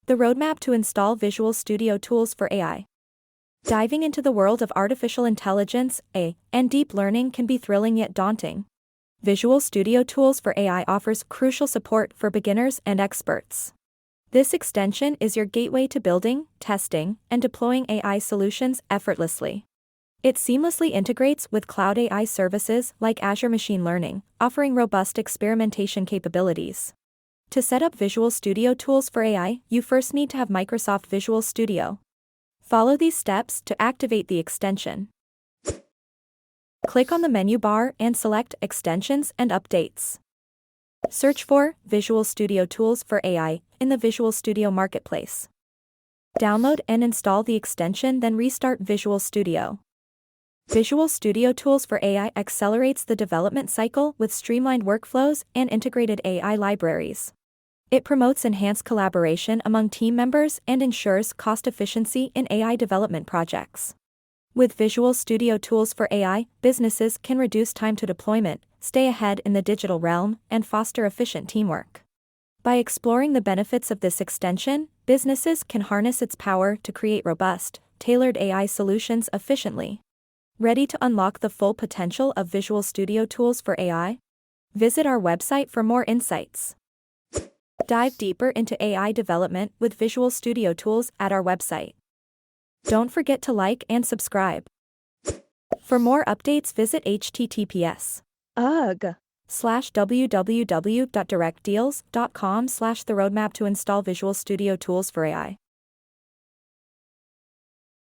The roadmap to install Visual Studio tools for AI. Diving into the world of artificial intelligence, AI, and deep learning can be thrilling yet daunting. Visual Studio Tools for AI offers crucial support for beginners and experts. This extension is your gateway to building, testing, and deploying AI solutions effortlessly. It seamlessly integrates with cloud AI services like Azure Machine Learning, offering robust experimentation capabilities. To set up Visual Studio Tools for AI, you first need to have Microsoft Visual Studio. Follow these steps to activate the extension. Click on the menu bar and select Extensions and Updates. Search for Visual Studio Tools for AI in the Visual Studio Marketplace. Download and install the extension, then restart Visual Studio. Visual Studio Tools for AI accelerates the development cycle with streamlined workflows and integrated AI libraries. It promotes enhanced collaboration among team members and ensures cost efficiency in AI development projects. With Visual Studio Tools for AI, businesses can reduce time to deployment, stay ahead in the digital realm, and foster efficient teamwork. By exploring the benefits of this extension, businesses can harness its power to create robust, tailored AI solutions efficiently. Ready to unlock the full potential of Visual Studio Tools for AI? Visit our website for more insights. Dive deeper into AI development with Visual Studio Tools at our website. Don't forget to like and subscribe. For more updates, visit https://www.directdeals.com/the roadmap to install Visual Studio Tools for AI.